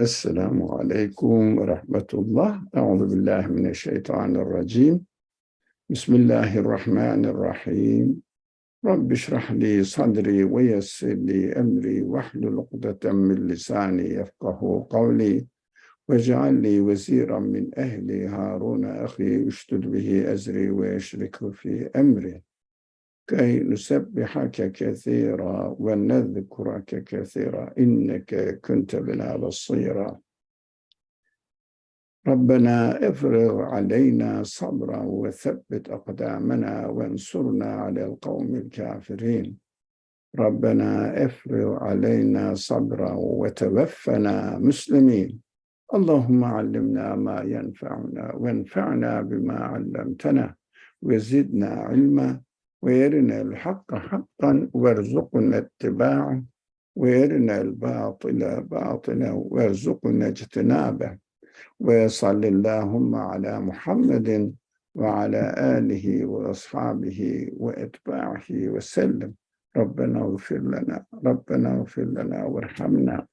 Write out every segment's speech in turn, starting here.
Esselamu aleyküm ve rahmetullah. Euzu billahi mineşşeytanirracim. Bismillahirrahmanirrahim. Rabbi şrah li sadri ve yessir li emri vahlul ukdeten min lisani yefkahu kavli ve ceal li veziran min ehli Harun ahi üştüd bihi ezri ve eşrikhu fi emri. Kay nusebbihake kethira ve nezkurake kethira inneke kunte bina basira. ربنا افرغ علينا صبرا وثبت أقدامنا وانصرنا على القوم الكافرين ربنا افرغ علينا صبرا وتوفنا مسلمين اللهم علمنا ما ينفعنا وانفعنا بما علمتنا وزدنا علما وارنا الحق حقا وارزقنا اتباعه وارنا الباطل باطلا وارزقنا اجتنابه وصل اللهم على محمد وعلى آله وأصحابه وأتباعه وسلم ربنا اغفر لنا وارحمنا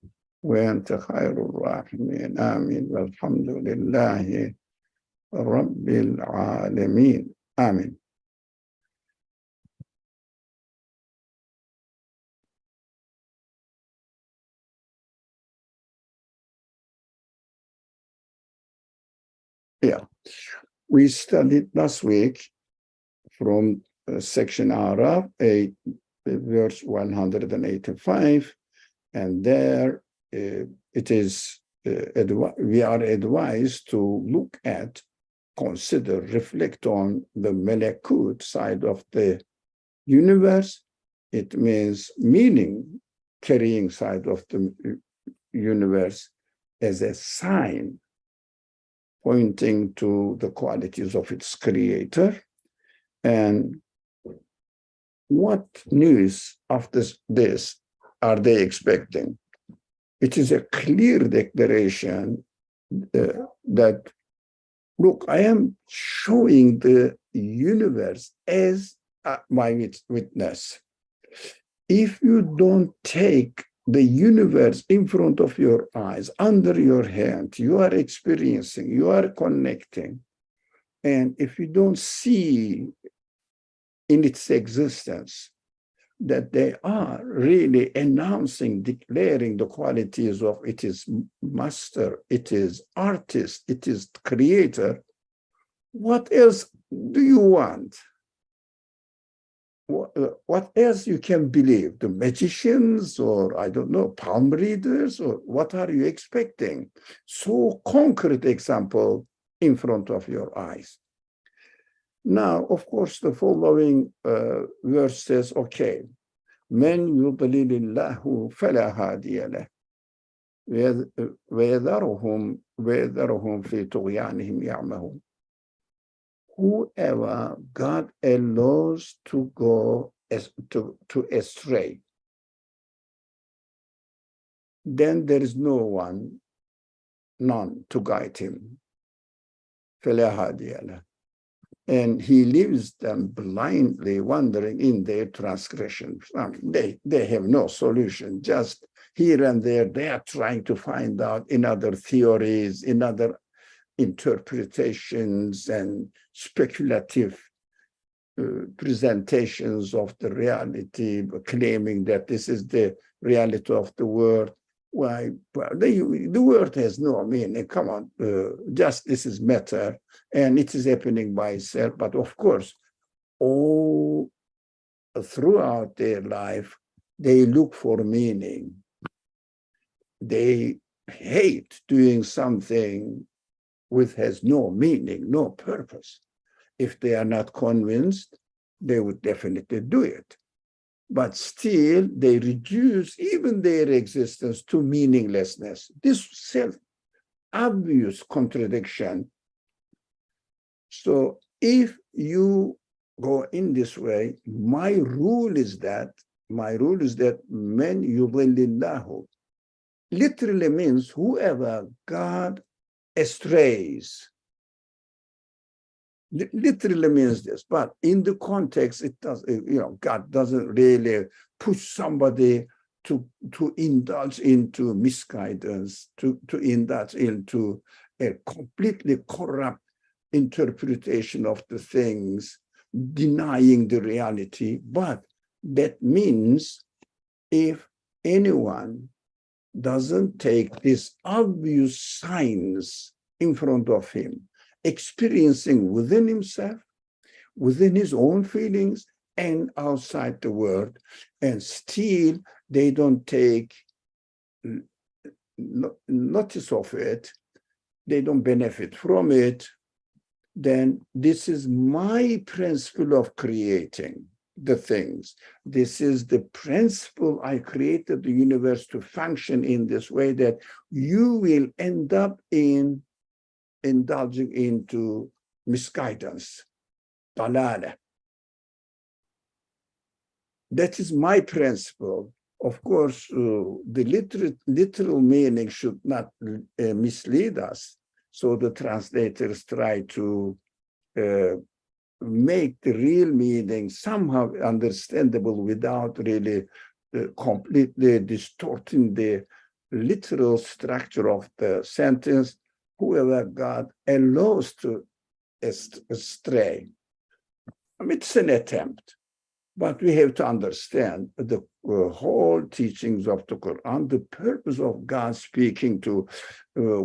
وأنت خير الراحمين آمين والحمد لله رب العالمين آمين. Yeah, we studied last week from section Araf, verse 185, and there it is, we are advised to look at, consider, reflect on the Melekut side of the universe. It means meaning, carrying side of the universe as a sign pointing to the qualities of its creator. And what news after this are they expecting? It is a clear declaration that, look, I am showing the universe as my witness. If you don't take the universe in front of your eyes, under your hand, you are experiencing, you are connecting. And if you don't see in its existence that they are really announcing, declaring the qualities of it is master, it is artist, it is creator, what else do you want? What else you can believe? The magicians, or I don't know, palm readers, or what are you expecting? So concrete example in front of your eyes. Now, of course, the following verse says, okay, men yudlilillahu fala hadiya lah ويذرهم في طغيانهم يعمهون. Whoever God allows to go to astray, then there is none to guide him. And he leaves them blindly wandering in their transgressions. I mean, they have no solution. Just here and there, they are trying to find out in other theories, in other interpretations and speculative presentations of the reality, claiming that this is the reality of the world. Why? Well, the world has no meaning. Come on, just this is matter, and it is happening by itself. But of course, all throughout their life, they look for meaning. They hate doing something which has no meaning, no purpose. If they are not convinced, they would definitely do it. But still, they reduce even their existence to meaninglessness. This self-obvious contradiction. So if you go in this way, my rule is that men yudillillahu literally means whoever God estrays. Literally means this, but in the context, it does. God doesn't really push somebody to indulge into misguidance, to indulge into a completely corrupt interpretation of the things, denying the reality. But that means if anyone doesn't take these obvious signs in front of him, experiencing within himself, within his own feelings, and outside the world, and still they don't take notice of it, they don't benefit from it, then this is my principle of creating the things. This is the principle I created the universe to function in this way, that you will end up in indulging into misguidance, dalala. That is my principle. Of course, the literal meaning should not mislead us. So the translators try to make the real meaning somehow understandable without really completely distorting the literal structure of the sentence. Whoever God allows to stray. I mean, it's an attempt. But we have to understand the whole teachings of the Quran, the purpose of God speaking to,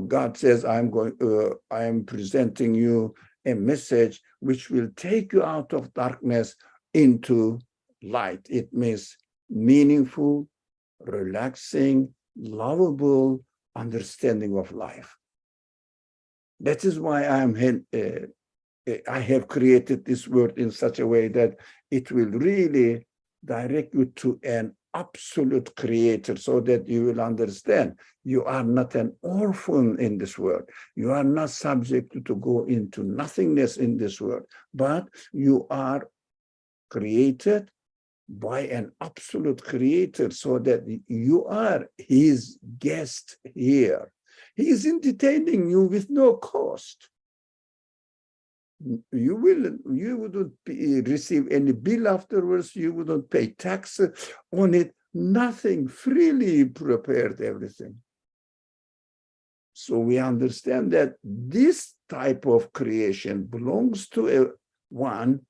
God says, I am presenting you a message which will take you out of darkness into light. It means meaningful, relaxing, lovable understanding of life. That is why I have created this word in such a way that it will really direct you to an absolute creator, so that you will understand you are not an orphan in this world. You are not subject to go into nothingness in this world, but you are created by an absolute creator, so that you are his guest here. He is entertaining you with no cost. You wouldn't receive any bill afterwards. You wouldn't pay tax on it. Nothing. Freely prepared everything. So we understand that this type of creation belongs to one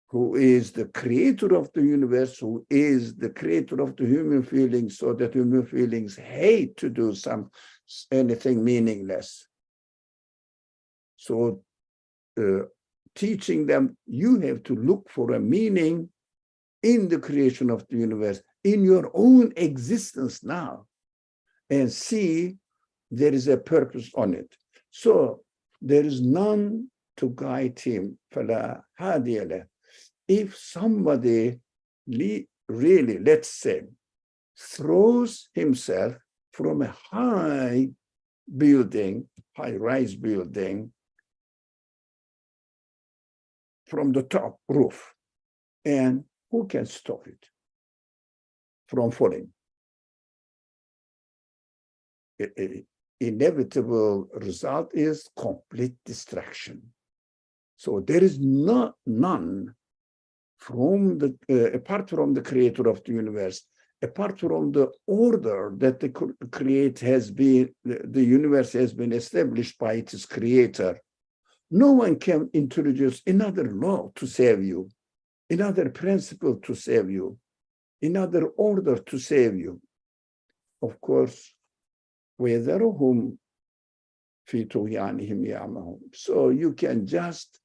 who is the creator of the universe, who is the creator of the human feelings, so that human feelings hate to do anything meaningless. So teaching them, you have to look for a meaning in the creation of the universe, in your own existence now, and see there is a purpose on it. So there is none to guide him. If somebody really, let's say, throws himself from a high building, high-rise building, from the top roof, and who can stop it from falling? Inevitable result is complete destruction. So there is none from apart from the creator of the universe, apart from the order that the the universe has been established by its creator. No one can introduce another law to save you, another principle to save you, another order to save you. Of course, وَيَذَرُهُمْ فِي طُغْيَانِهِمْ يَعْمَهُونَ. So you can just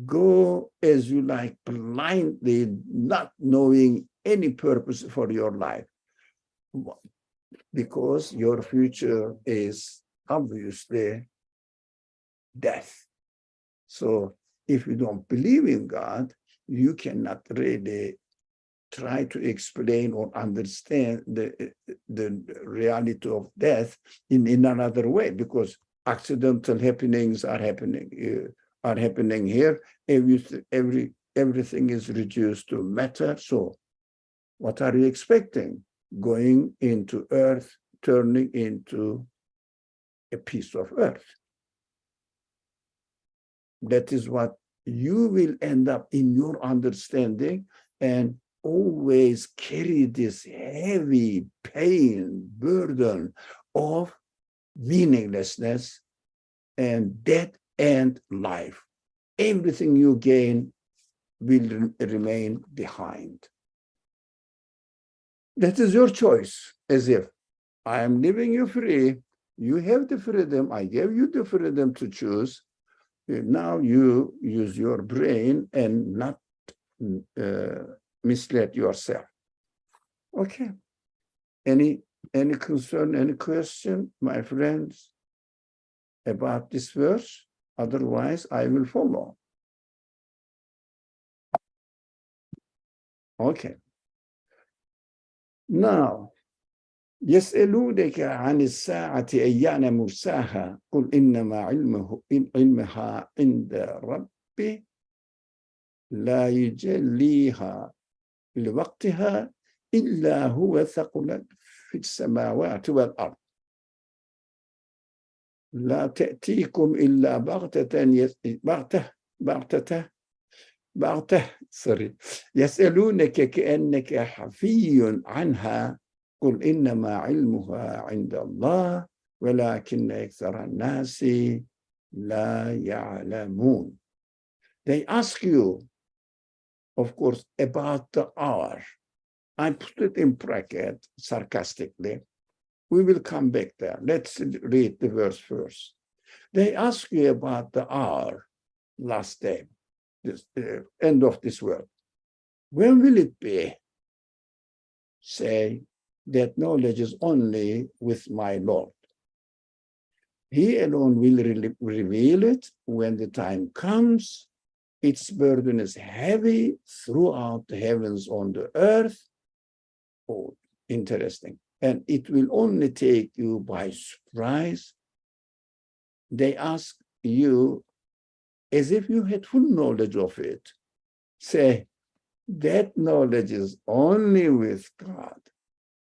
go as you like, blindly, not knowing any purpose for your life, because your future is obviously death. So if you don't believe in God, you cannot really try to explain or understand the reality of death in another way, because accidental happenings are happening here. Everything is reduced to matter. So what are you expecting? Going into earth, turning into a piece of earth. That is what you will end up in your understanding. And always carry this heavy pain, burden of meaninglessness and death and life. Everything you gain will remain behind. That is your choice, as if I am leaving you free. You have the freedom. I gave you the freedom to choose. Now you use your brain and not mislead yourself. Okay. Any concern, any question, my friends, about this verse? Otherwise, I will follow. Okay. Now, يسألونك عن الساعة أيان مرساها قل إنما علمها عند ربي لا يجليها لوقتها إلا هو ثقلت في السماوات والأرض لا تأتيكم إلا بغتة يسألونك كأنك حفي عنها قل إنما علمها عند الله ولكن أكثر الناس لا يعلمون. They ask you, of course, about the hour. I put it in bracket sarcastically. We will come back there. Let's read the verse first. They ask you about the hour, last day, this end of this world. When will it be? Say, that knowledge is only with my Lord. He alone will reveal it when the time comes. Its burden is heavy throughout the heavens on the earth. Oh, interesting. And it will only take you by surprise. They ask you as if you had full knowledge of it. Say, that knowledge is only with God.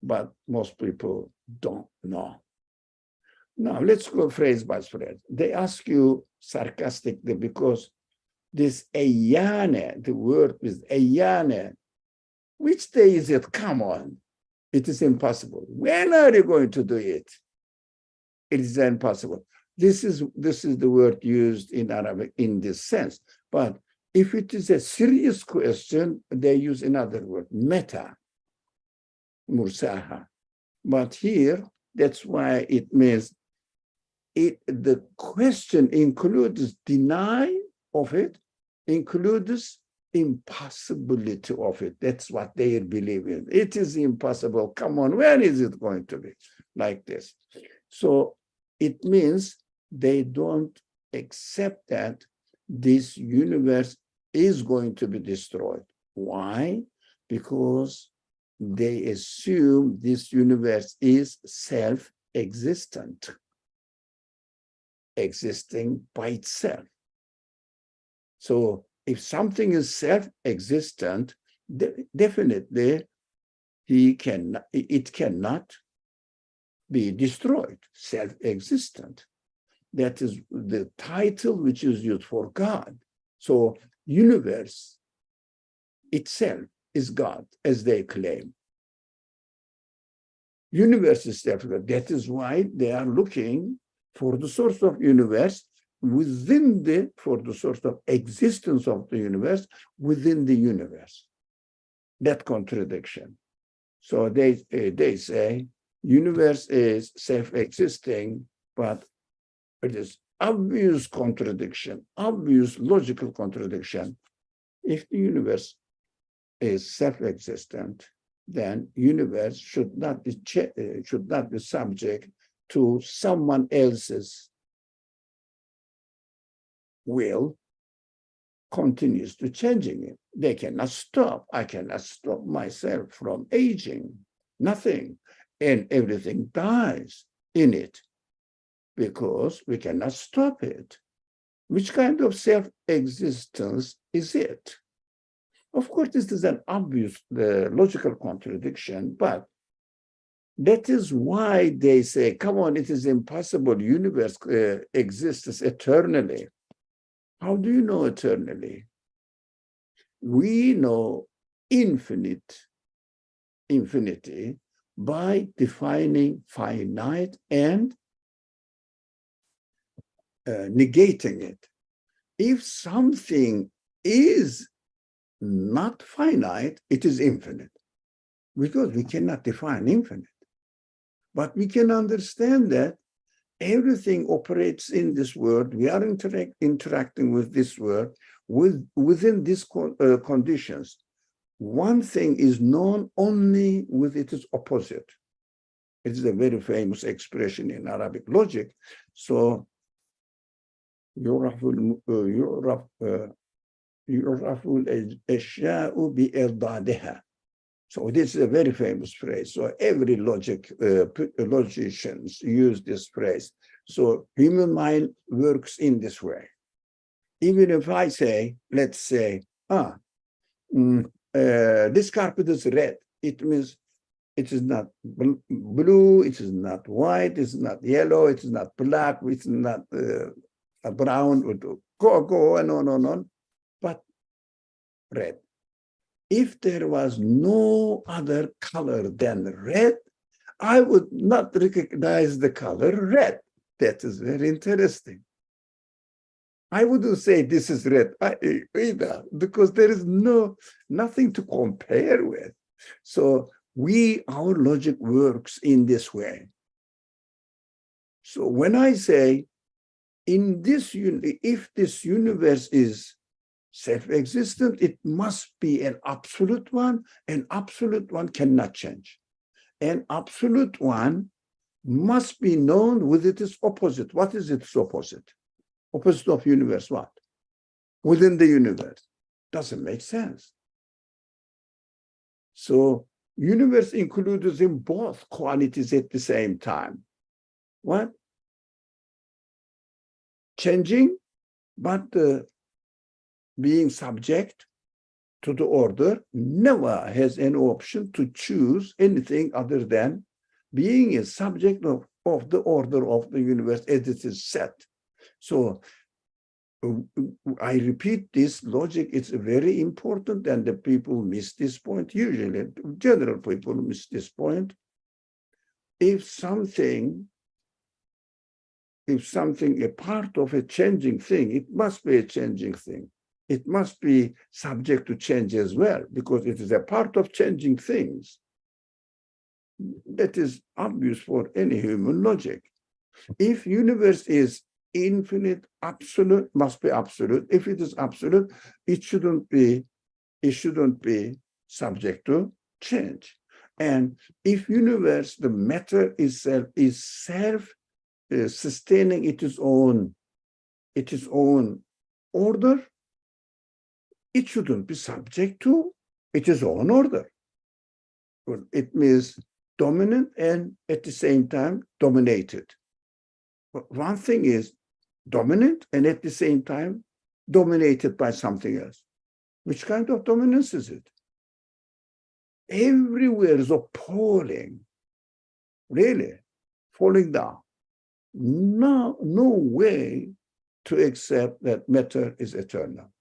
But most people don't know. Now, let's go phrase by phrase. They ask you sarcastically because this ayane, the word is ayane, which day is it? Come on. It is impossible. When are you going to do it? It is impossible. This is the word used in Arabic in this sense. But if it is a serious question, they use another word, meta, mursaha. But here, that's why it means the question includes deny of it, includes impossibility of it. That's what they believe in. It is impossible. Come on, when is it going to be like this? So it means they don't accept that this universe is going to be destroyed. Why? Because they assume this universe is self-existent, existing by itself. So if something is self-existent, definitely it cannot be destroyed, self-existent. That is the title which is used for God. So universe itself is God, as they claim. Universe is self-God. That is why they are looking for the source of universe for the source of existence of the universe within the universe. That contradiction. So they say universe is self-existing, but it is obvious contradiction, obvious logical contradiction. If the universe is self-existent, then universe should not be subject to someone else's will, continues to changing it. They cannot stop. I cannot stop myself from aging. Nothing. And everything dies in it because we cannot stop it. Which kind of self-existence is it? Of course, this is an obvious logical contradiction, but that is why they say, come on, it is impossible. Universe exists eternally. How do you know eternally? We know infinity by defining finite and negating it. If something is not finite, it is infinite, because we cannot define infinite. But we can understand that everything operates in this world. We are interacting with this world within these conditions. One thing is known only with its opposite. It is a very famous expression in Arabic logic. So, يُعْرَفُ الْأَشْيَاءُ بِإِضْدَادِهَا. So this is a very famous phrase. So every logicians use this phrase. So human mind works in this way. Even if I say, let's say, this carpet is red, it means it is not blue, it is not white, it's not yellow, it is not black, it's not brown, go on, but red. If there was no other color than red, I would not recognize the color red. That is very interesting. I wouldn't say this is red either, because there is nothing to compare with. So our logic works in this way. So when I say, if this universe is self-existent, it must be an absolute one, and absolute one cannot change. An absolute one must be known with its opposite. What is its opposite? Opposite of universe, what? Within the universe. Doesn't make sense. So universe includes in both qualities at the same time. What? Changing, but being subject to the order, never has any option to choose anything other than being a subject of the order of the universe as it is set. So I repeat, this logic is very important, and the people miss this point. Usually, general people miss this point. If something, a part of a changing thing, it must be a changing thing. It must be subject to change as well, because it is a part of changing things. That is obvious for any human logic. If universe is infinite, absolute, must be absolute. If it is absolute, it shouldn't be subject to change. And if universe, the matter itself is self-sustaining its own order, it shouldn't be subject to its own order. It means dominant and at the same time dominated. But one thing is dominant and at the same time dominated by something else. Which kind of dominance is it? Everywhere is appalling, really, falling down. No way to accept that matter is eternal.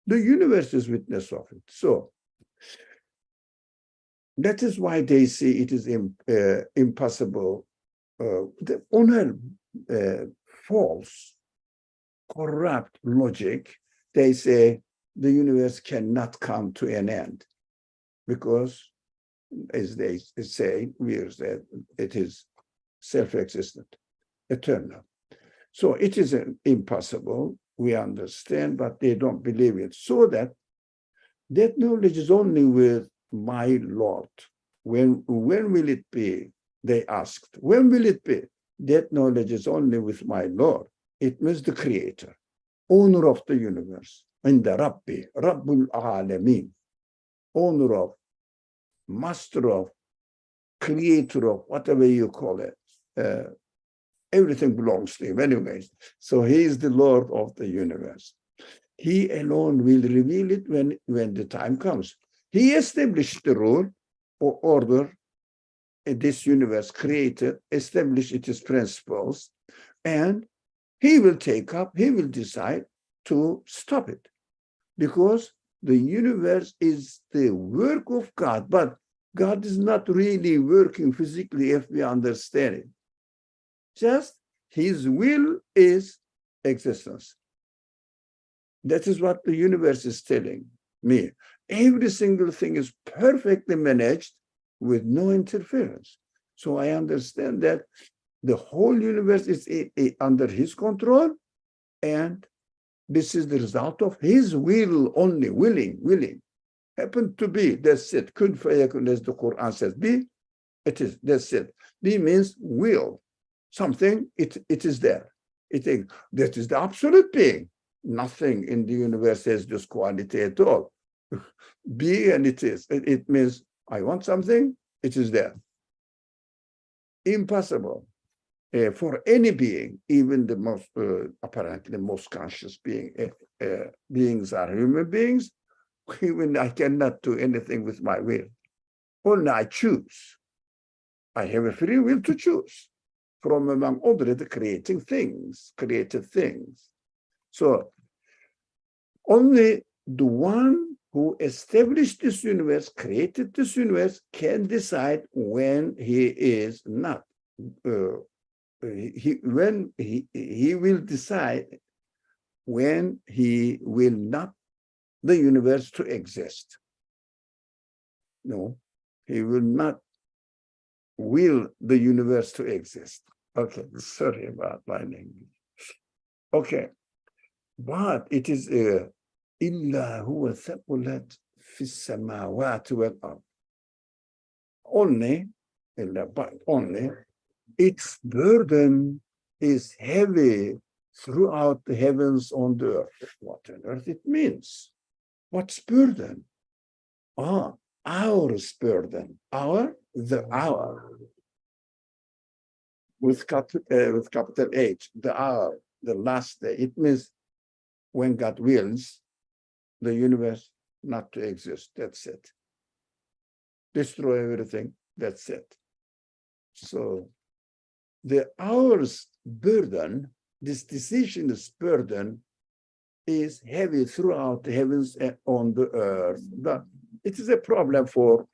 The universe is witness of it. So that is why they say it is impossible. On a false, corrupt logic, they say the universe cannot come to an end, because, as they say, it is self-existent, eternal. So it is impossible, we understand, but they don't believe it. So that knowledge is only with my Lord. When will it be? They asked. When will it be? That knowledge is only with my Lord. It means the creator, owner of the universe, and the Rabbi, Rabbul Alameen, owner of, master of, creator of, whatever you call it. Everything belongs to him anyways. So he is the Lord of the universe. He alone will reveal it when the time comes. He established the rule or order in this universe, created, established its principles, and he will decide to stop it. Because the universe is the work of God, but God is not really working physically if we understand it. Just his will is existence. That is what the universe is telling me. Every single thing is perfectly managed with no interference. So I understand that the whole universe is under his control, and this is the result of his will only, willing. Happened to be, that's it. Kun fayakun, as the Quran says. Be, it is, that's it. Be means will. Something, it is there. That is the absolute being. Nothing in the universe has this quality at all. Be, and it is. It means I want something, it is there. Impossible for any being, even the most apparently most conscious beings are human beings. Even I cannot do anything with my will. Only I choose. I have a free will to choose from among already created things. So only the one who established this universe, created this universe, can decide when he is not. He will decide when he will not the universe to exist. No, he will not will the universe to exist. Okay, sorry about my language. Okay, but it is إلا هو ثقلت في السماوات والأرض. Only its burden is heavy throughout the heavens on the earth. What on earth it means? What's burden? Ours burden. Our with capital H, the hour, the last day. It means when God wills the universe not to exist. That's it. Destroy everything. That's it. So the hour's burden, this decision's burden, is heavy throughout the heavens and on the earth. But it is a problem for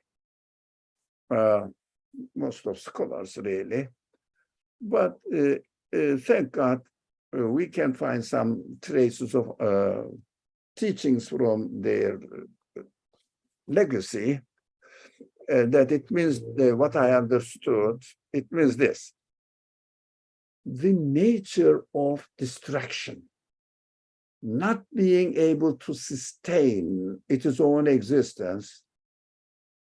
most of scholars, really. But thank God, we can find some traces of teachings from their legacy, that it means what I understood, it means this. The nature of destruction, not being able to sustain its own existence,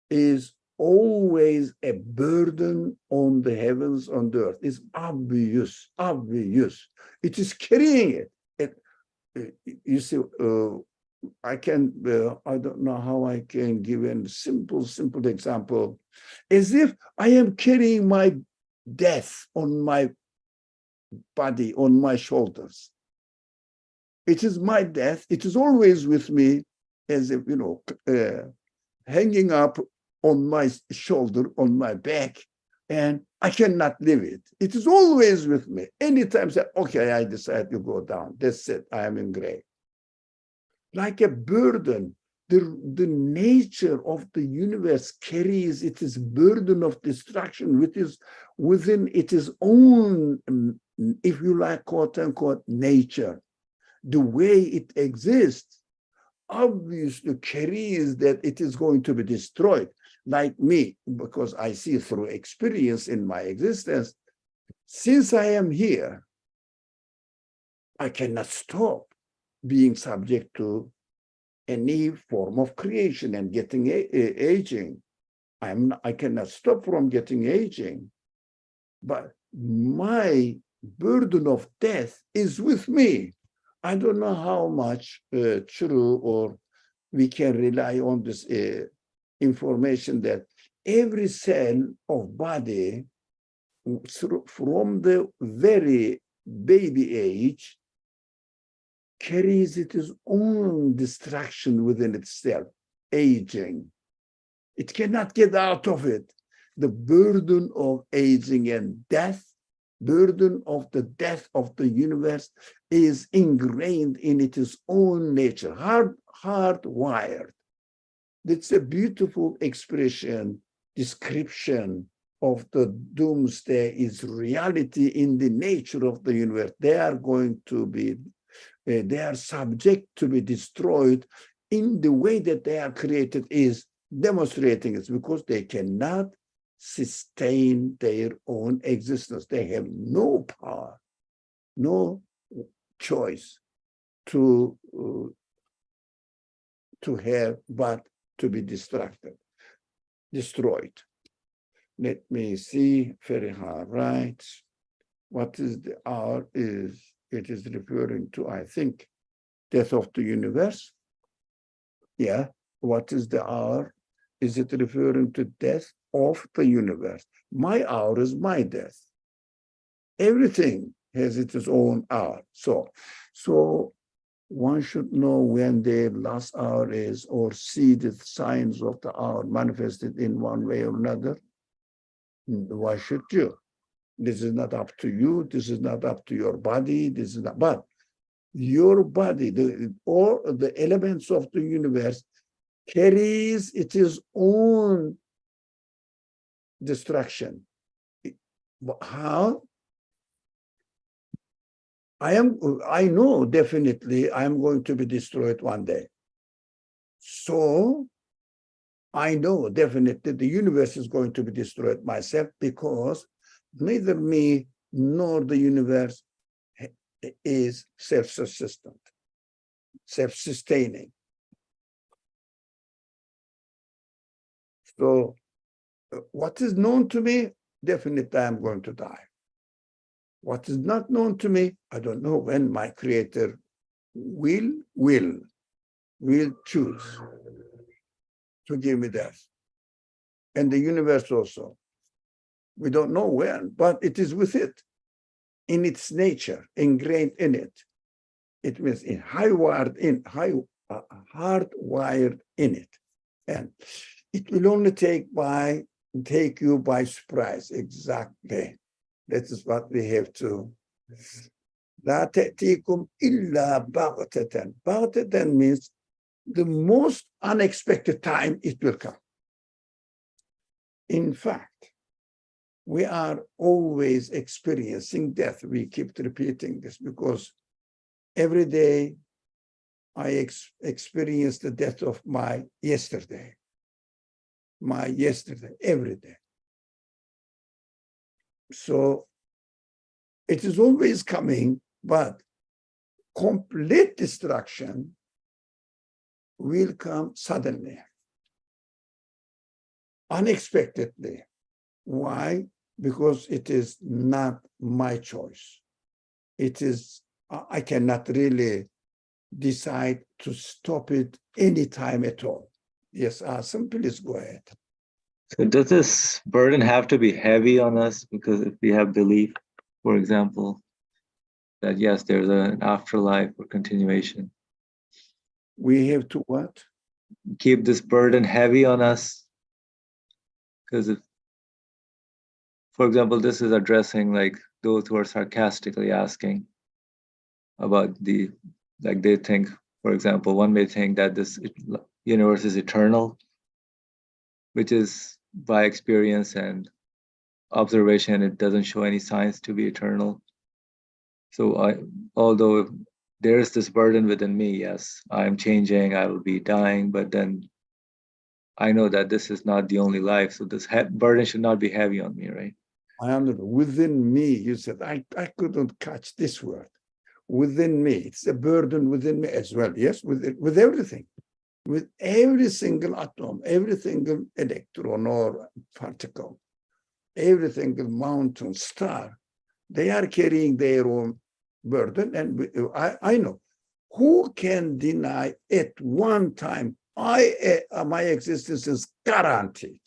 is always a burden on the heavens, on the earth. It's obvious. It is carrying it. You see, I don't know how I can give a simple example. As if I am carrying my death on my body, on my shoulders. It is my death. It is always with me, as if, hanging up on my shoulder, on my back, and I cannot leave it. It is always with me. Anytime, okay, I decide to go down. That's it. I am in grave. Like a burden, the nature of the universe carries its burden of destruction, which is within its own, if you like, quote unquote, nature. The way it exists obviously carries that it is going to be destroyed. Like me, because I see through experience in my existence, since I am here, I cannot stop being subject to any form of creation and getting aging. I cannot stop from getting aging, but my burden of death is with me. I don't know how much true or we can rely on this information that every cell of body from the very baby age carries its own destruction within itself, aging. It cannot get out of it. The burden of aging and death burden of the death of the universe is ingrained in its own nature, hardwired. It's a beautiful expression, description of the doomsday is reality in the nature of the universe. They are going to be, they are subject to be destroyed in the way that they are created is demonstrating it, because they cannot sustain their own existence. They have no power, no choice to have but to be destroyed. Let me see. Feriha writes, what is the hour? It is referring to, I think, death of the universe. Yeah. What is the hour? Is it referring to death of the universe? My hour is my death. Everything has its own hour. So one should know when the last hour is, or see the signs of the hour manifested in one way or another. Why should you? This is not up to you. This is not up to your body. This is not, but your body, all the elements of the universe carries its own destruction. How? I know definitely I am going to be destroyed one day. So I know definitely the universe is going to be destroyed myself, because neither me nor the universe is self-sustaining. So what is known to me, definitely I am going to die. What is not known to me, I don't know when my creator will choose to give me death. And the universe also. We don't know when, but it is with it, in its nature, ingrained in it. It means hardwired in it. And it will only take you by surprise. Exactly. That is what we have to. La ta'tikum illa baghtatan. Baghtatan means the most unexpected time it will come. In fact, we are always experiencing death. We keep repeating this because every day I experience the death of my yesterday, every day. So it is always coming, but complete destruction will come suddenly, unexpectedly. Why? Because it is not my choice. It is, I cannot really decide to stop it anytime at all. Yes, Asim, please go ahead. So does this burden have to be heavy on us? Because if we have belief, for example, that yes, there's an afterlife or continuation. We have to what? Keep this burden heavy on us. Because if, for example, this is addressing like those who are sarcastically asking about like they think, for example, one may think that this universe is eternal, which is by experience and observation, it doesn't show any signs to be eternal. So although there is this burden within me, yes, I am changing, I will be dying, but then I know that this is not the only life. So this burden should not be heavy on me, right? I understand. Within me, you said, I couldn't catch this word. Within me, it's a burden within me as well. Yes, with everything. With every single atom, every single electron or particle, every single mountain, star, they are carrying their own burden. And I know, who can deny at one time, my existence is guaranteed?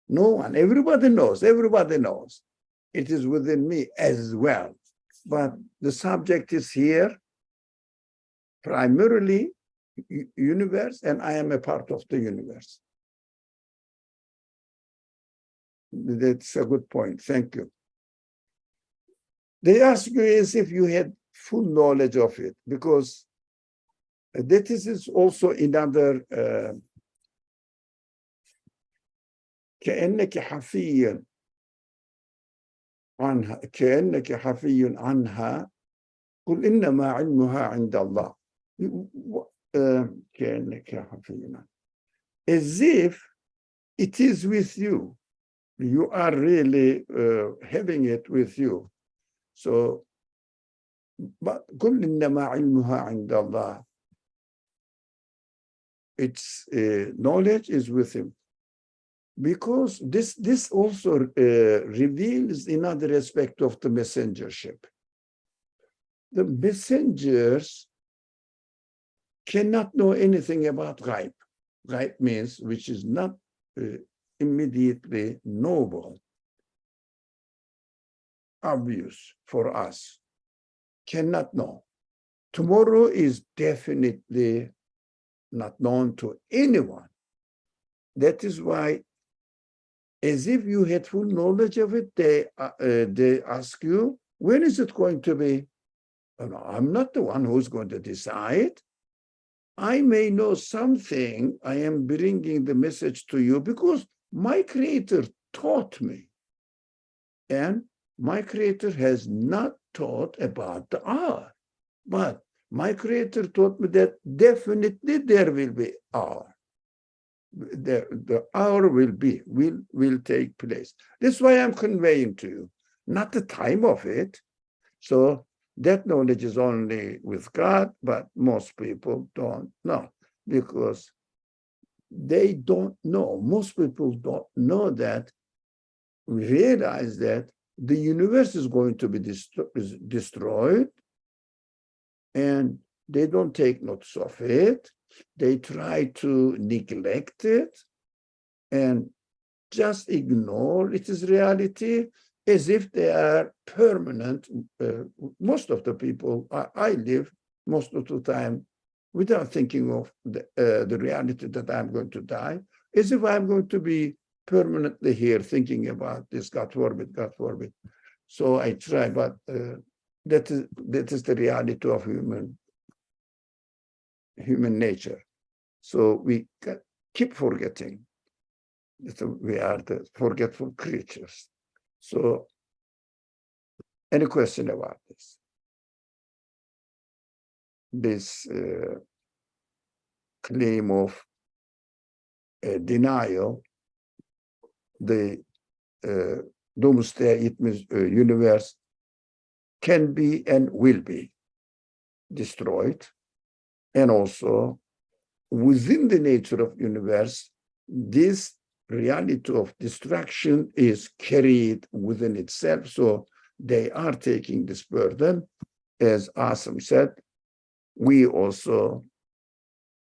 No one. Everybody knows. It is within me as well. But the subject is here, primarily universe, and I am a part of the universe. That's a good point. Thank you. They ask you as if you had full knowledge of it, because that is also another كأنك حفي عنها كأنك حفي عنها قل إنما علمها عند الله. كأنك حفي عنها, as if it is with you. You are really having it with you. So, but قل إنما علمها عند الله. Its knowledge is with him. Because this also reveals another aspect of the messengership. The messengers cannot know anything about ghaib. Ghaib means which is not immediately knowable, obvious for us, cannot know. Tomorrow is definitely not known to anyone. That is why, as if you had full knowledge of it, they ask you, when is it going to be? Oh, no, I'm not the one who's going to decide. I may know something. I am bringing the message to you because my Creator taught me. And my Creator has not taught about the hour. But my Creator taught me that definitely there will be hour. The hour will take place. That's why I'm conveying to you, not the time of it. So that knowledge is only with God, but most people don't know because they don't know. Most people don't know that. We realize that the universe is going to be destroyed, and they don't take notice of it. They try to neglect it and just ignore its reality as if they are permanent. Most of the people, I live most of the time without thinking of the reality that I'm going to die, as if I'm going to be permanently here thinking about this, God forbid, God forbid. So I try, but that is the reality of human nature. So we keep forgetting that we are the forgetful creatures. So, any question about this? This claim of denial, the doomsday universe can be and will be destroyed, and also within the nature of universe, this reality of destruction is carried within itself. So they are taking this burden. As Asim said, we also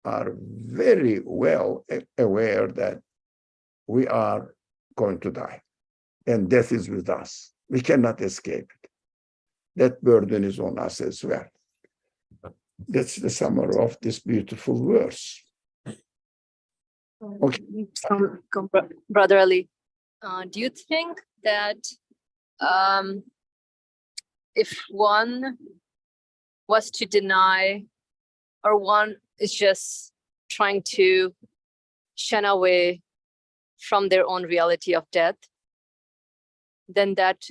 are very well aware that we are going to die and death is with us. We cannot escape it. That burden is on us as well. That's the summary of this beautiful verse. Okay. Brother Ali, do you think that if one was to deny, or one is just trying to shun away from their own reality of death, then that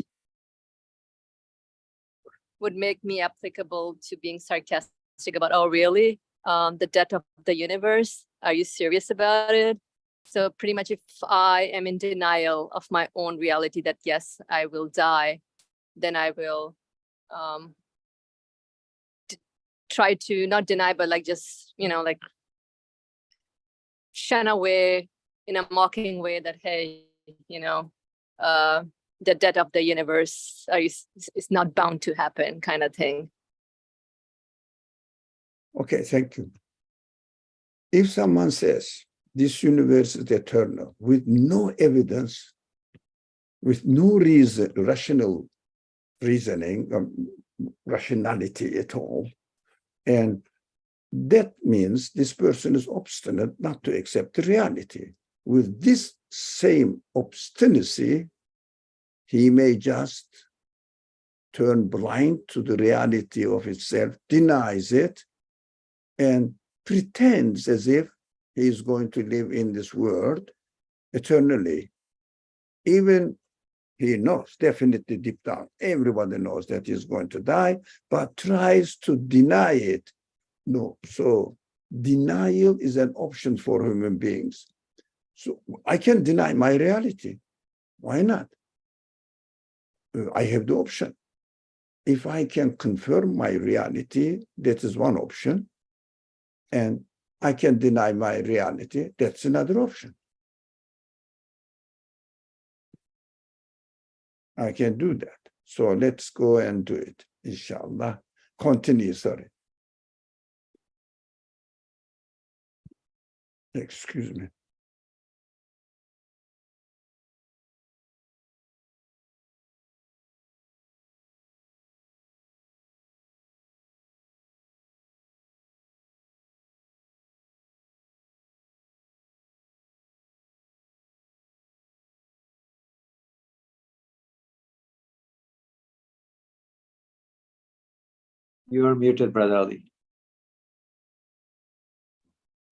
would make me applicable to being sarcastic about, oh, really? The death of the universe? Are you serious about it? So pretty much if I am in denial of my own reality that, yes, I will die, then I will try to not deny, but like just, like shun away in a mocking way that, hey, the death of the universe is not bound to happen, kind of thing. Okay, thank you. If someone says this universe is eternal with no evidence, with no reason, rational reasoning, rationality at all, and that means this person is obstinate not to accept the reality. With this same obstinacy, he may just turn blind to the reality of itself, denies it, and pretends as if he is going to live in this world eternally. Even he knows, definitely deep down, everybody knows that he's going to die, but tries to deny it. No, so denial is an option for human beings. So I can deny my reality. Why not? I have the option. If I can confirm my reality, that is one option. And I can deny my reality, that's another option. I can do that. So let's go and do it, inshallah. Continue, sorry. Excuse me. You are muted, Brother Ali.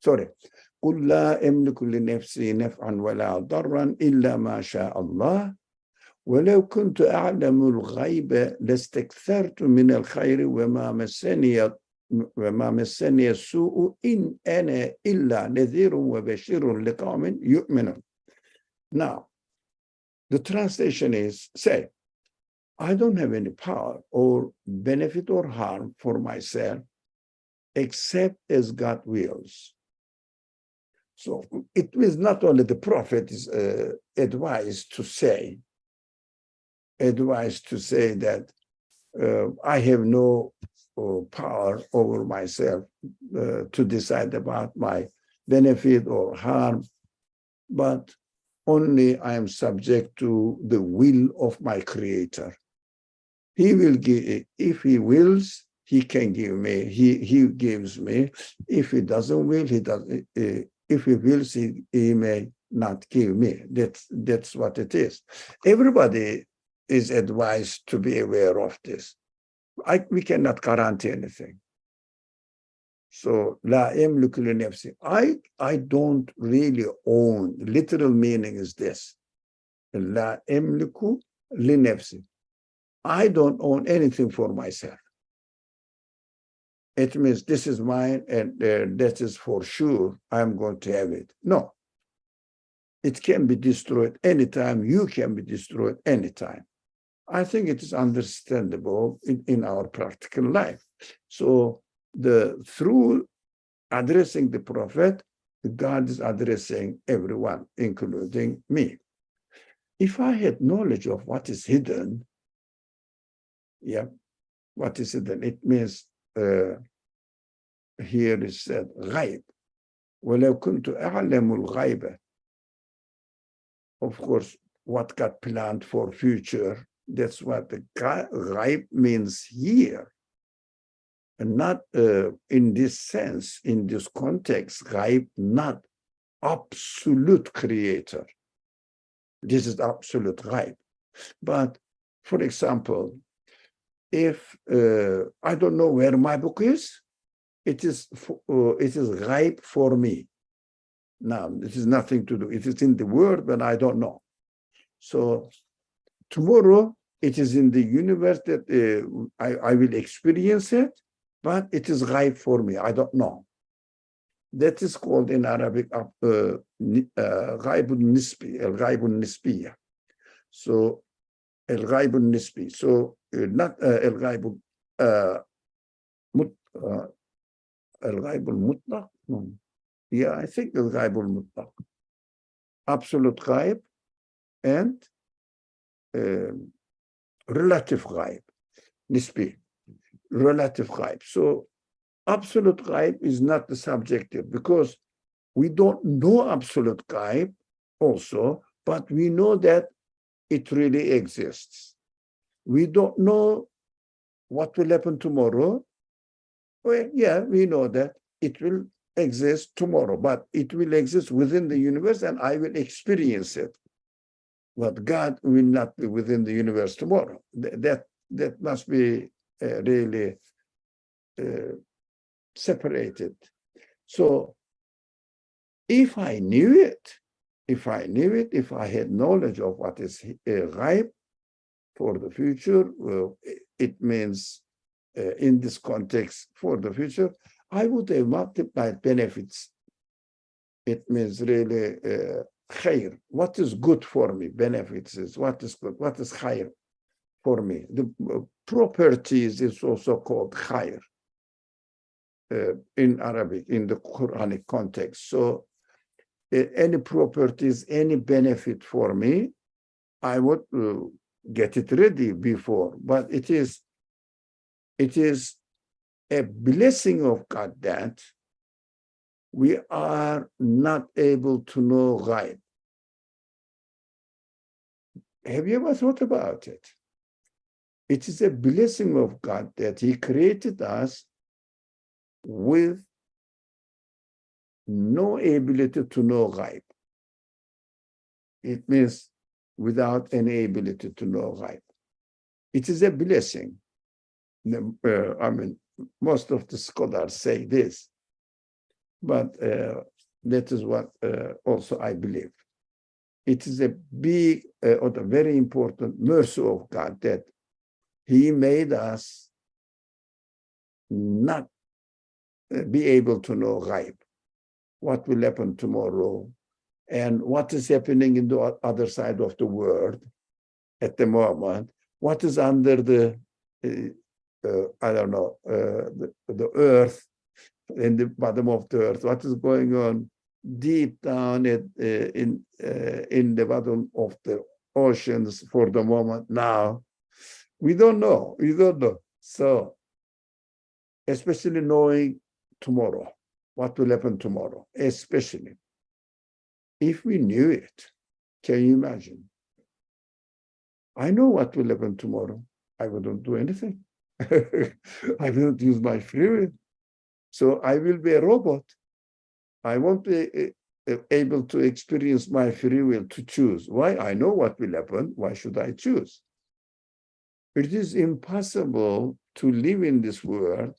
Sorry. قل لا أملك لنفسي نفعا ولا ضرا إلا ما شاء الله ولو كنت أعلم الغيب لاستكثرت من الخير وما مسني السوء إن أنا إلا نذير وبشير لقوم يؤمنون. Now, the translation is, say, I don't have any power or benefit or harm for myself except as God wills. So it was not only the prophet is advised to say that I have no power over myself to decide about my benefit or harm, but only I am subject to the will of my creator. He will give, if he wills, he can give me, he gives me. If he doesn't will, he doesn't. If he wills, he may not give me. That's what it is. Everybody is advised to be aware of this. We cannot guarantee anything. So, la amliku li nafsi. I don't really own. Literal meaning is this. La amliku li nafsi. I don't own anything for myself. It means this is mine and that is for sure I'm going to have it. No. It can be destroyed anytime. You can be destroyed anytime. I think it is understandable in our practical life. So through addressing the prophet, God is addressing everyone, including me. If I had knowledge of what is hidden, what is hidden? It means here is said غيب. ولو كنت أعلم الغيب. Of course, what got planned for future, that's what the غيب means here. And not in this sense, in this context, غيب, not absolute creator. This is absolute غيب. But for example, if I don't know where my book is, it is غيب for me. Now, this is nothing to do. It is in the world, but I don't know. So tomorrow, it is in the universe that I will experience it, but it is غيب for me. I don't know. That is called in Arabic غيب النسبي, الغيب النسبية. So الغيب النسبي. So not الغيب الغيب المطلق. Yeah, I think الغيب المطلق. Absolute غيب and relative غيب. نسبي. Relative غيب. So absolute غيب is not the subjective because we don't know absolute غيب also, but we know that it really exists. We don't know what will happen tomorrow. Well, yeah, we know that it will exist tomorrow, but it will exist within the universe and I will experience it. But God will not be within the universe tomorrow. That that must be really separated. So if I knew it, if I had knowledge of what is ghaib for the future, well, it means in this context for the future, I would have multiplied benefits. It means really khair. What is good for me? Benefits is what is good. What is khair for me? The properties is also called khair in Arabic, in the Quranic context. So any properties, any benefit for me, I would get it ready before. But it is a blessing of God that we are not able to know ghaib. Have you ever thought about it? It is a blessing of God that He created us with no ability to know ghaib. It means without any ability to know ghaib. It is a blessing. I mean, most of the scholars say this, but that is what also I believe. It is a big or a very important mercy of God that He made us not be able to know ghaib, what will happen tomorrow, and what is happening in the other side of the world at the moment, what is under the, I don't know, the earth, in the bottom of the earth, what is going on deep down in the bottom of the oceans for the moment now. We don't know. So, especially knowing tomorrow, what will happen tomorrow, especially. If we knew it, can you imagine? I know what will happen tomorrow. I wouldn't do anything. I wouldn't use my free will. So I will be a robot. I won't be able to experience my free will to choose. Why? I know what will happen. Why should I choose? It is impossible to live in this world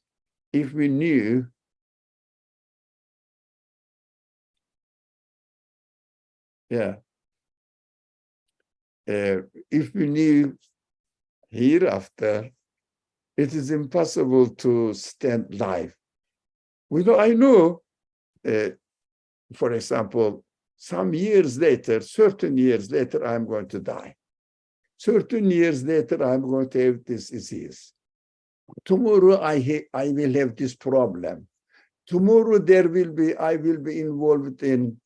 if we knew if we knew hereafter, it is impossible to stand life. I know, for example, some years later, certain years later, I'm going to die. Certain years later, I'm going to have this disease. Tomorrow, I will have this problem. Tomorrow, I will be involved in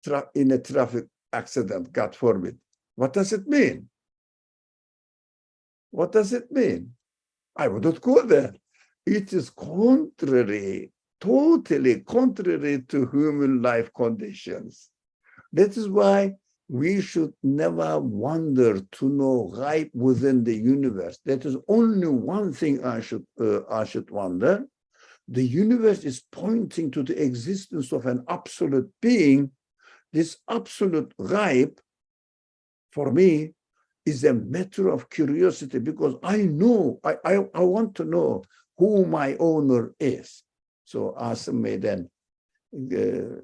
a traffic accident, God forbid. What does it mean? What does it mean? I wouldn't go there. It is contrary, totally contrary to human life conditions. That is why we should never wonder to know ghaib within the universe. That is only one thing I should wonder. The universe is pointing to the existence of an absolute being. This absolute ghaib, for me, is a matter of curiosity because I know, I want to know who my owner is. So Asim made an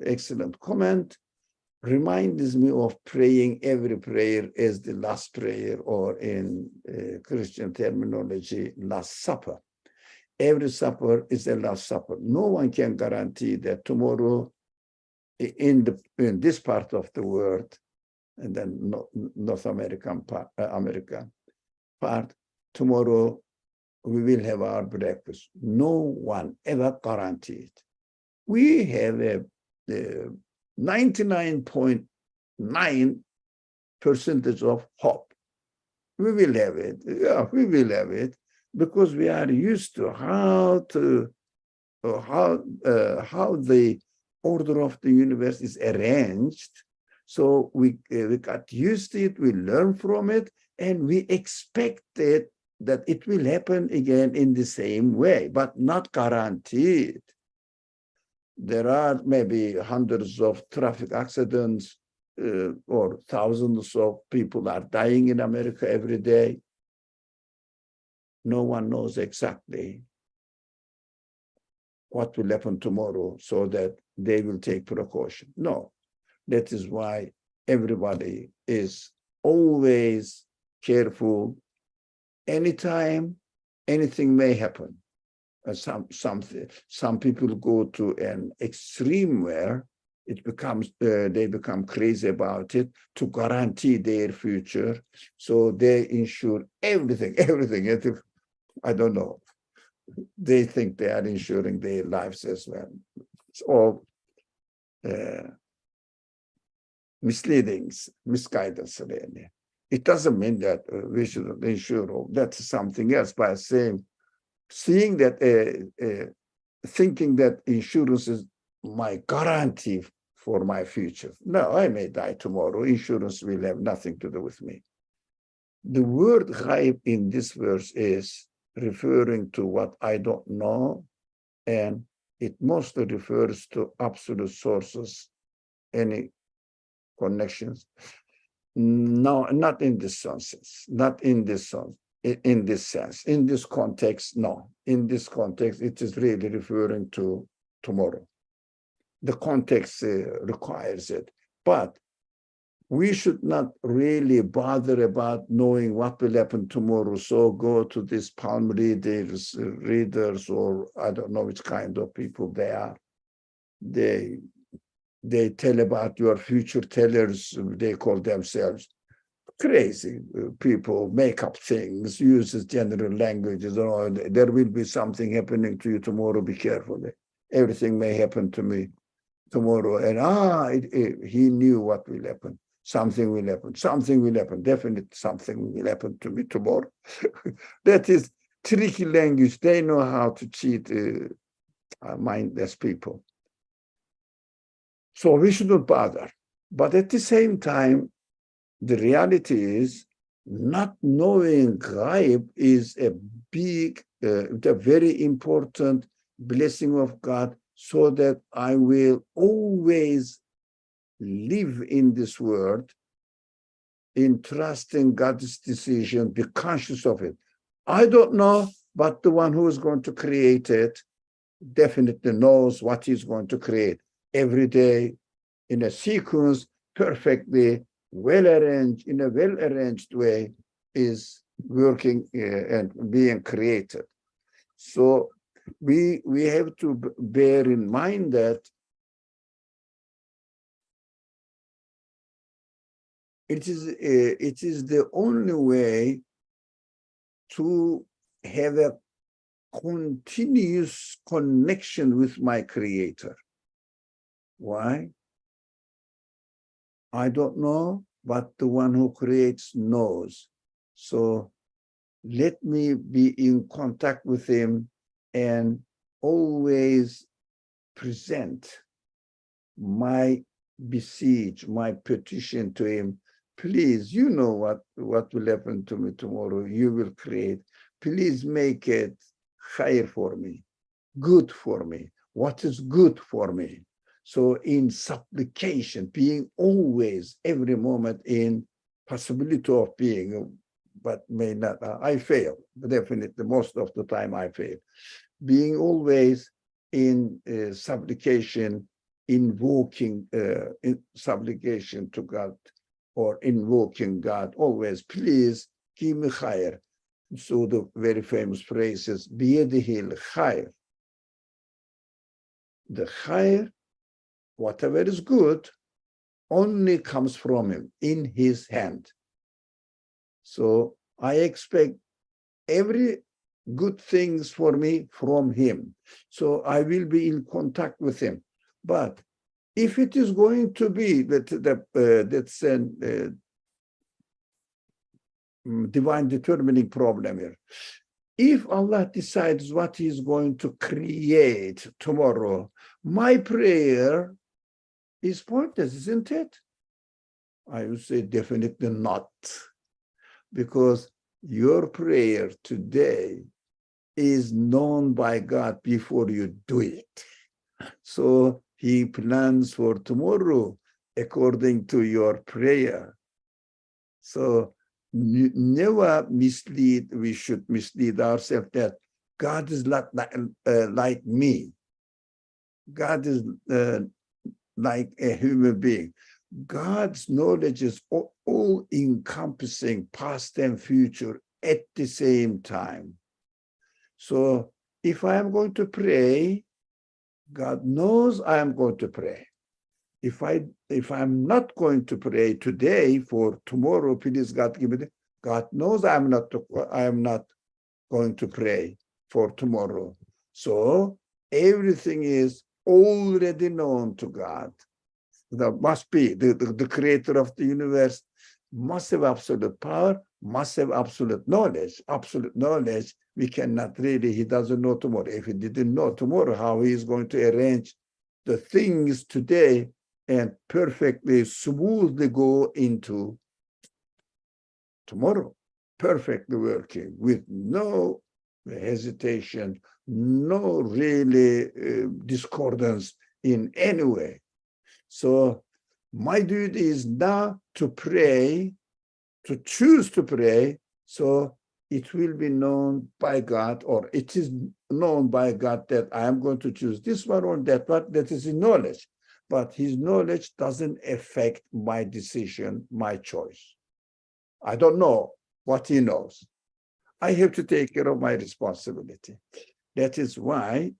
excellent comment, reminds me of praying every prayer as the last prayer, or in Christian terminology, Last Supper. Every supper is a Last Supper. No one can guarantee that tomorrow in this part of the world, and then North American part, tomorrow we will have our breakfast. No one ever guaranteed. We have a 99.9% of hope. We will have it. Yeah, we will have it because we are used to how the order of the universe is arranged. So we got used to it, we learn from it, and we expected that it will happen again in the same way, but not guaranteed. There are maybe hundreds of traffic accidents or thousands of people are dying in America every day. no one knows exactly what will happen tomorrow so that they will take precaution. No, that is why everybody is always careful. Anytime, anything may happen. Some people go to an extreme where it becomes they become crazy about it to guarantee their future. So they insure everything. And if, I don't know, they think they are insuring their lives as well. It's all misleadings, misguidance, really. It doesn't mean that we should insure, or that's something else. By seeing that, thinking that insurance is my guarantee for my future. No, I may die tomorrow. Insurance will have nothing to do with me. The word ghaib in this verse is referring to what I don't know, and it mostly refers to absolute sources, any connections. No, not in this sense, not in this sense. In this sense, in this context, no. In this context, it is really referring to tomorrow. The context requires it, but we should not really bother about knowing what will happen tomorrow. So go to these palm readers, or I don't know which kind of people they are. They tell about your future tellers. They call themselves crazy people, make up things, uses general languages. Oh, there will be something happening to you tomorrow. Be careful. Everything may happen to me tomorrow. And he knew what will happen. Something will happen. Something will happen. Definitely something will happen to me tomorrow. That is tricky language. They know how to cheat mindless people. So we shouldn't bother. But at the same time, the reality is not knowing ghaib is a big, a very important blessing of God, so that I will always live in this world in trusting God's decision, be conscious of it. I don't know, but the one who is going to create it definitely knows what he's going to create every day in a sequence, perfectly well-arranged, in a well-arranged way, is working and being created. So we have to bear in mind that it is the only way to have a continuous connection with my Creator. Why? I don't know, but the one who creates knows. So let me be in contact with him and always present my beseech, my petition to him. Please, you know what will happen to me tomorrow. You will create. Please make it khair for me, good for me. What is good for me? So in supplication, being always, every moment in possibility of being, but may not, I fail, definitely, most of the time I fail. Being always in supplication, invoking in supplication to God, or invoking God, always, please give me khair. So the very famous phrase is, biyadihil khair. The khair, whatever is good, only comes from him, in his hand. So I expect every good things for me from him. So I will be in contact with him. But if it is going to be that's a divine determining problem here. If Allah decides what He's going to create tomorrow, my prayer is pointless, isn't it? I would say definitely not, because your prayer today is known by God before you do it. So He plans for tomorrow according to your prayer. So never mislead, we should mislead ourselves that God is not like me. God is like a human being. God's knowledge is all encompassing, past and future at the same time. So if I am going to pray, God knows I am going to pray. If I'm not going to pray today for tomorrow, please God give me. God knows I am not going to pray for tomorrow. So everything is already known to God. That must be the creator of the universe must have absolute power, must have absolute knowledge. Absolute knowledge, we cannot really, he doesn't know tomorrow. If he didn't know tomorrow how he is going to arrange the things today and perfectly, smoothly go into tomorrow, perfectly working with no hesitation, no really discordance in any way. So my duty is now to pray, to choose to pray, so it will be known by God, or it is known by God that I am going to choose this one or that one. That is his knowledge. But his knowledge doesn't affect my decision, my choice. I don't know what he knows. I have to take care of my responsibility. That is why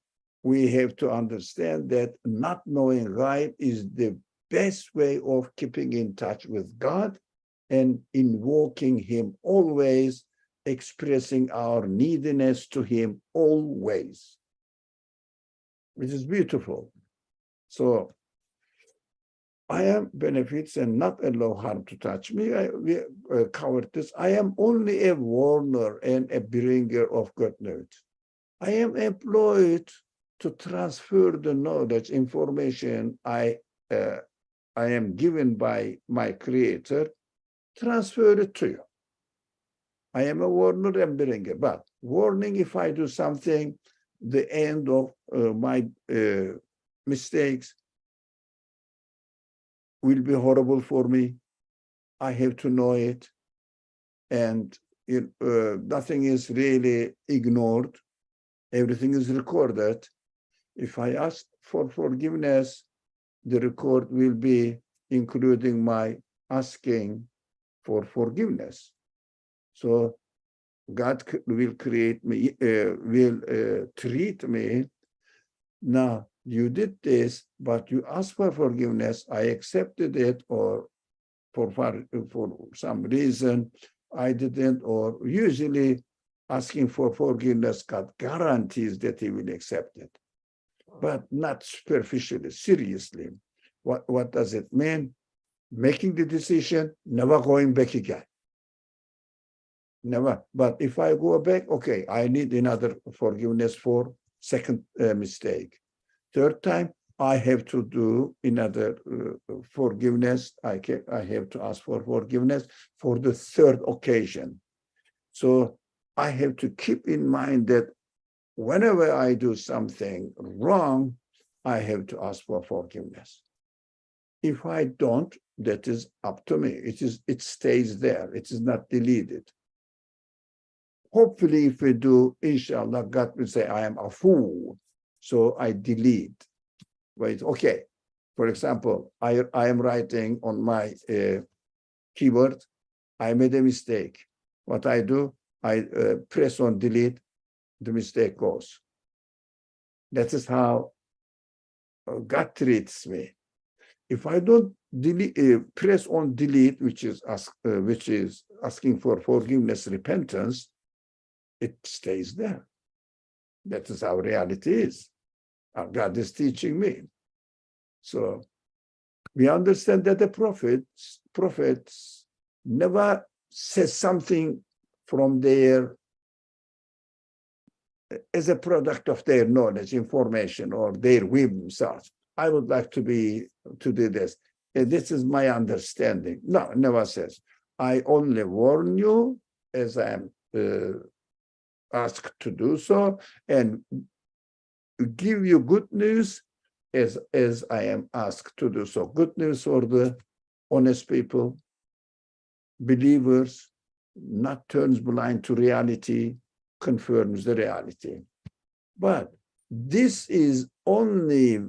we have to understand that not knowing right is the best way of keeping in touch with God and invoking him always, expressing our neediness to him always, which is beautiful. So I am benefits and not allow harm to touch me. We covered this. I am only a warner and a bringer of good news. I am employed to transfer the knowledge, information I am given by my creator, transfer it to you. I am a warner and bringer, but warning if I do something, the end of my mistakes will be horrible for me. I have to know it, and nothing is really ignored. Everything is recorded. If I ask for forgiveness, the record will be including my asking for forgiveness. So God will create me, will treat me. Now, you did this, but you asked for forgiveness. I accepted it, or for some reason I didn't, or usually asking for forgiveness, God guarantees that he will accept it, but not superficially, seriously. What does it mean? Making the decision, never going back again. Never. But if I go back, okay, I need another forgiveness for second mistake. Third time, I have to do another forgiveness. I have to ask for forgiveness for the third occasion. So I have to keep in mind that whenever I do something wrong, I have to ask for forgiveness. If I don't, that is up to me. It stays there. It is not deleted. Hopefully, if we do, inshallah, God will say, I am a fool. So I delete. Wait, okay. For example, I am writing on my keyboard. I made a mistake. What I do, I press on delete, the mistake goes. That is how God treats me. If I don't delete, press on delete, which is asking for forgiveness, repentance, it stays there. That is how reality is. God is teaching me. So we understand that the prophets never says something from their as a product of their knowledge, information, or their whims. I would like to do this. And this is my understanding. No, never says. I only warn you as I am asked to do so, and give you good news as I am asked to do so. Good news for the honest people, believers, not turns blind to reality, confirms the reality. But this is only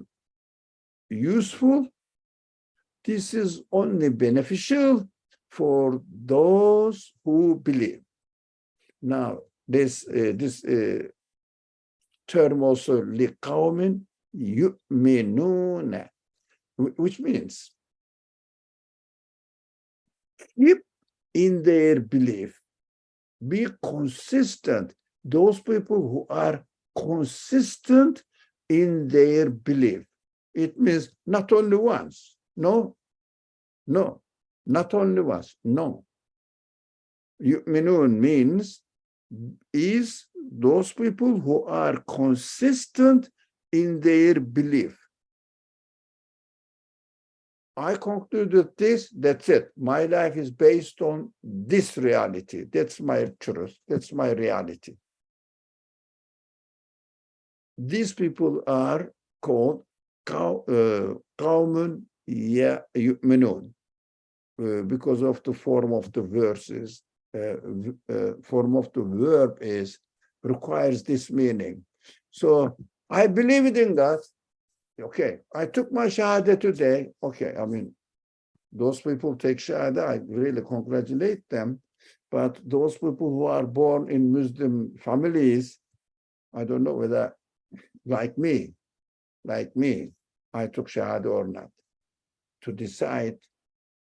useful, this is only beneficial for those who believe. Now, this term also لِقَوْمٍ يُؤْمِنُونَ, which means keep in their belief, be consistent. Those people who are consistent in their belief. It means not only once, no, not only once, no. Yu'minun means is those people who are consistent in their belief. I concluded this, that's it. My life is based on this reality. That's my truth. That's my reality. These people are called قَوْمٌ يُؤْمِنُونَ because of the form of the verses. Form of the verb requires this meaning. So I believe in God. Okay, I took my shahada today. Okay, I mean, those people take shahada, I really congratulate them. But those people who are born in Muslim families, I don't know whether, like me, I took shahada or not, to decide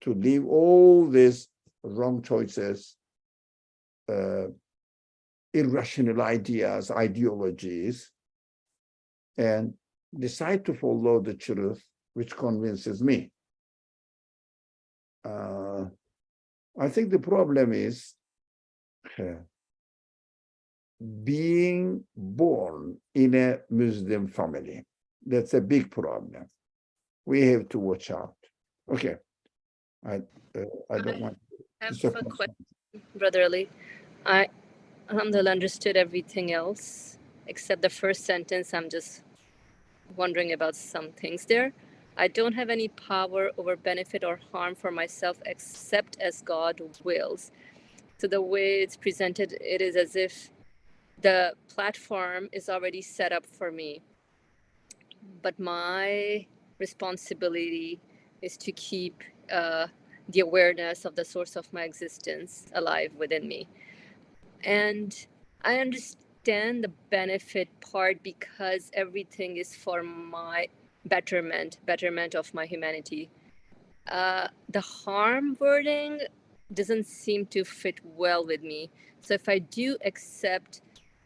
to leave all these wrong choices, irrational ideas, ideologies, and decide to follow the truth, which convinces me. I think the problem is being born in a Muslim family. That's a big problem. We have to watch out. Okay, I don't want. I have a question, Brother Ali. I alhamdulillah understood everything else except the first sentence. I'm just wondering about some things there. I don't have any power over benefit or harm for myself except as God wills. So the way it's presented, it is as if the platform is already set up for me. But my responsibility is to keep the awareness of the source of my existence alive within me. And I understand the benefit part because everything is for my betterment of my humanity. The harm wording doesn't seem to fit well with me. So if I do accept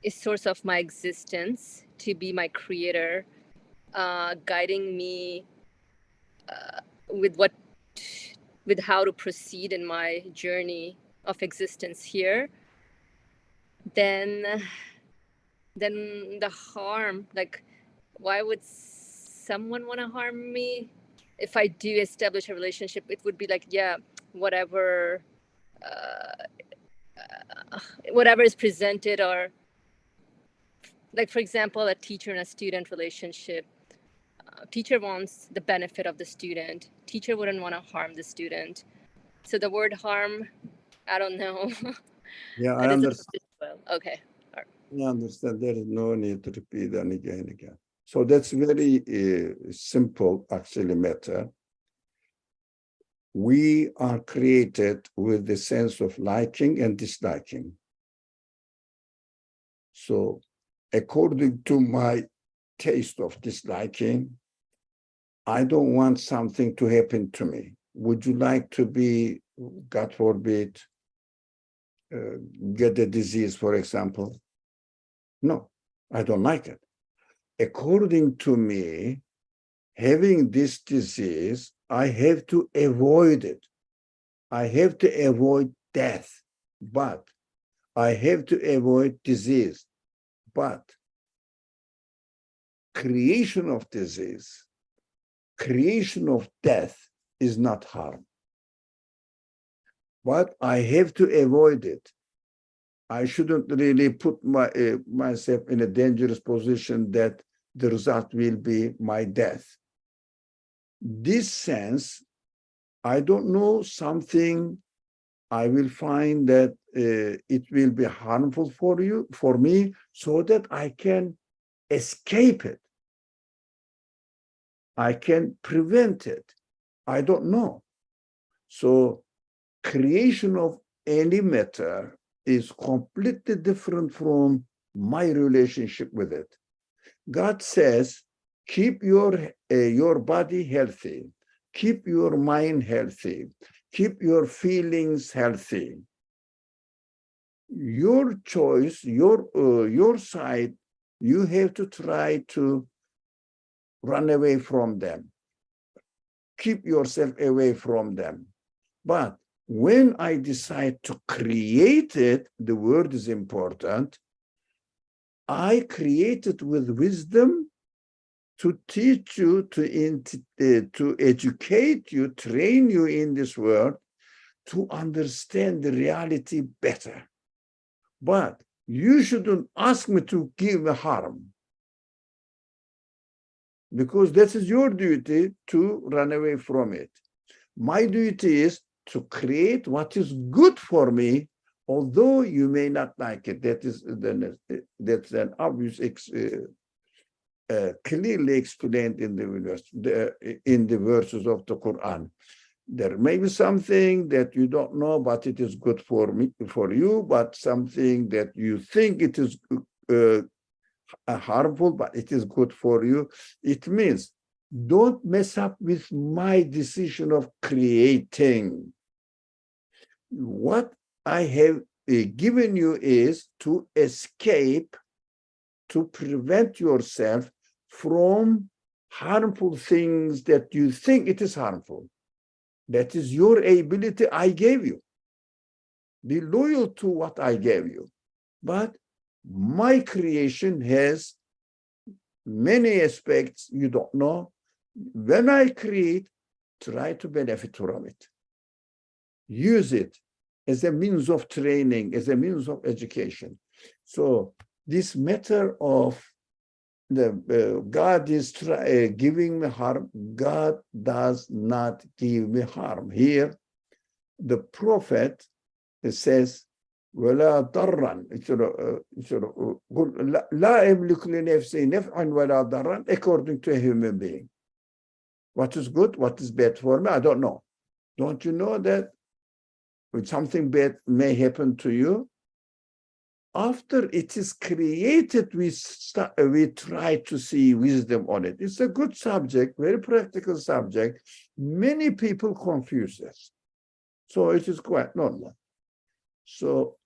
a source of my existence to be my creator, guiding me with how to proceed in my journey of existence here, then the harm, like, why would someone want to harm me? If I do establish a relationship, it would be like, yeah, whatever is presented, or like, for example, a teacher and a student relationship. Teacher wants the benefit of the student. Teacher wouldn't want to harm the student. So the word harm, I don't know. Yeah, I understand. Well, okay. I understand. There is no need to repeat and again. So that's very simple, actually, matter. We are created with the sense of liking and disliking. So according to my taste of disliking, I don't want something to happen to me. Would you like to be, God forbid, get a disease, for example? No, I don't like it. According to me, having this disease, I have to avoid it. I have to avoid death, but I have to avoid disease. But creation of disease, creation of death is not harm. But I have to avoid it. I shouldn't really put myself in a dangerous position that the result will be my death. This sense, I don't know, something I will find that it will be harmful for me, so that I can escape it. I can prevent it. I don't know. So creation of any matter is completely different from my relationship with it. God says, keep your body healthy, keep your mind healthy, keep your feelings healthy. Your choice, your side, you have to try to run away from them. Keep yourself away from them. But when I decide to create it, the word is important. I create it with wisdom to teach you, to educate you, train you in this world to understand the reality better. But you shouldn't ask me to give me harm, because this is your duty to run away from it. My duty is to create what is good for me, although you may not like it. That's an obvious, clearly explained in the verses of the Quran. There may be something that you don't know, but it is good for you, but something that you think it is harmful, but it is good for you. It means don't mess up with my decision of creating. What I have given you is to escape, to prevent yourself from harmful things that you think it is harmful. That is your ability I gave you. Be loyal to what I gave you. But my creation has many aspects you don't know. When I create, try to benefit from it. Use it as a means of training, as a means of education. So this matter of God is giving me harm. God does not give me harm. Here, the prophet says, ولا ضرا لا أملك لنفسي نفعا ولا ضرا, according to a human being. What is good, what is bad for me, I don't know. Don't you know that when something bad may happen to you, after it is created, we try to see wisdom on it. It's a good subject, very practical subject. Many people confuse this. So it is quite normal. So,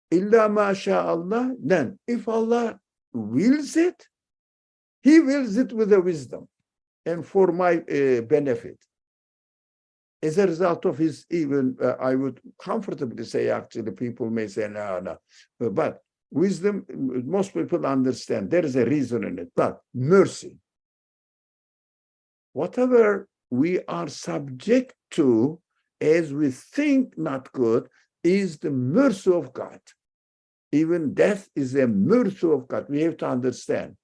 illa ma sha Allah, then if Allah wills it, He wills it with a wisdom and for my benefit. As a result of His, even I would comfortably say, actually, people may say, no. But wisdom, most people understand. There is a reason in it. But mercy, whatever we are subject to as we think not good, is the mercy of God. Even death is a mercy of God. We have to understand.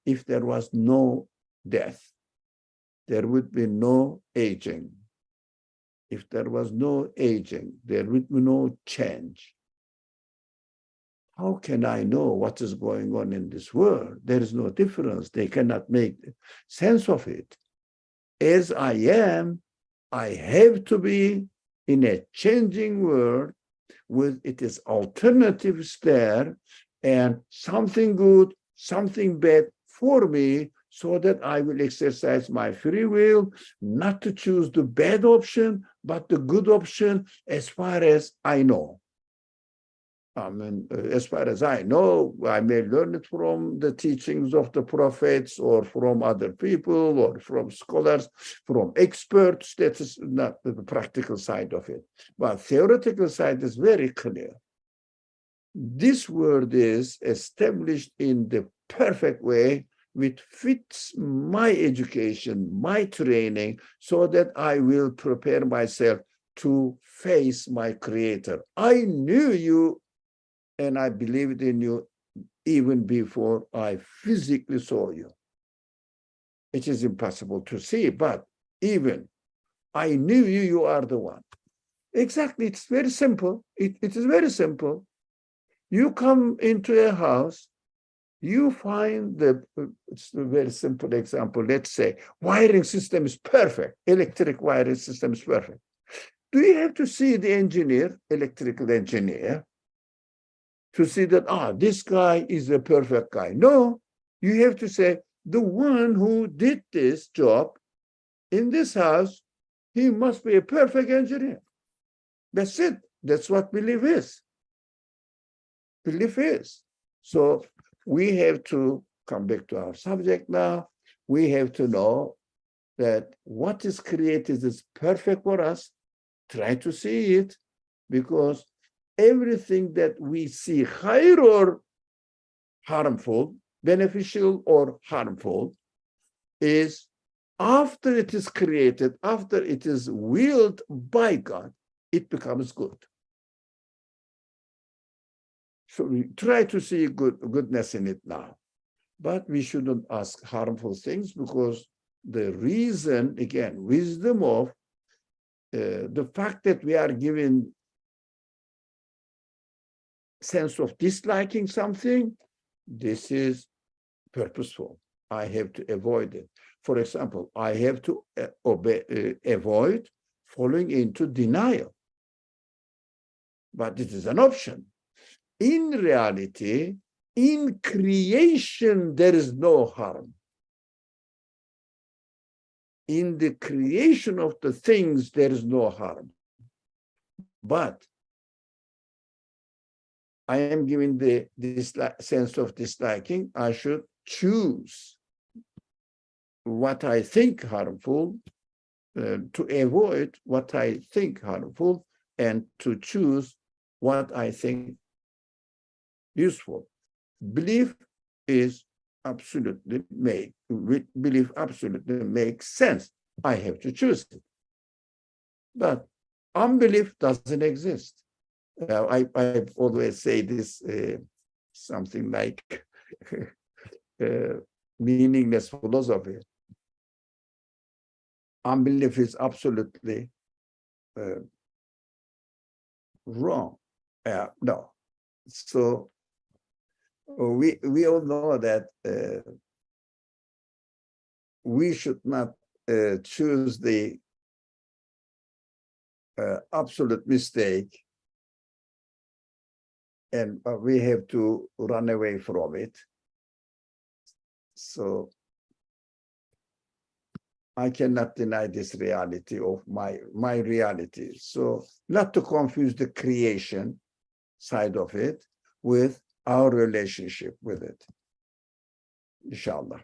If there was no death, there would be no aging. If there was no aging, there would be no change. How can I know what is going on in this world? There is no difference. They cannot make sense of it. As I am, I have to be in a changing world with its alternatives there, and something good, something bad for me, so that I will exercise my free will, not to choose the bad option, but the good option as far as I know. I mean, as far as I know, I may learn it from the teachings of the prophets or from other people or from scholars, from experts. That is not the practical side of it. But theoretical side is very clear. This word is established in the perfect way, which fits my education, my training, so that I will prepare myself to face my Creator. I knew you and I believed in you even before I physically saw you. It is impossible to see, but even I knew you, you are the one. Exactly. It's very simple. It is very simple. You come into a house, you find it's a very simple example. Let's say wiring system is perfect. Electric wiring system is perfect. Do you have to see the engineer, electrical engineer, to see that, this guy is a perfect guy? No, you have to say, the one who did this job in this house, he must be a perfect engineer. That's it. That's what belief is. Belief is. So we have to come back to our subject now. We have to know that what is created is perfect for us. Try to see it, because everything that we see khair or harmful, beneficial or harmful, is after it is created, after it is willed by God, it becomes good. So we try to see goodness in it now, but we shouldn't ask harmful things, because the reason, again, wisdom of the fact that we are given sense of disliking something, this is purposeful. I have to avoid it. For example, I have to avoid falling into denial. But it is an option. In reality, in creation, there is no harm. In the creation of the things, there is no harm. But I am given this sense of disliking. I should choose what I think harmful, to avoid what I think harmful, and to choose what I think useful. Belief is absolutely belief absolutely makes sense. I have to choose it. But unbelief doesn't exist. I always say this, something like meaningless philosophy. Unbelief is absolutely wrong. No. So we all know that we should not choose the absolute mistake, and we have to run away from it. So I cannot deny this reality of my reality. So not to confuse the creation side of it with our relationship with it. Inshallah.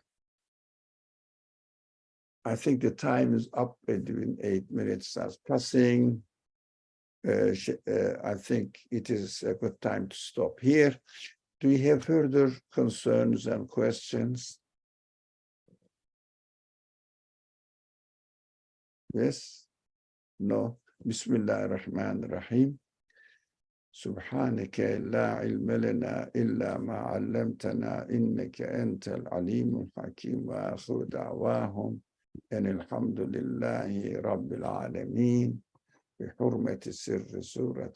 I think the time is up. Between 8 minutes as passing. I think it is a good time to stop here. Do you have further concerns and questions? Yes? No? Bismillah ar-Rahman ar-Rahim. سبحانك لا علم لنا إلا ما علمتنا إنك أنت العليم الحكيم وآخر دعواهم أن الحمد لله رب العالمين بحرمة سر سورة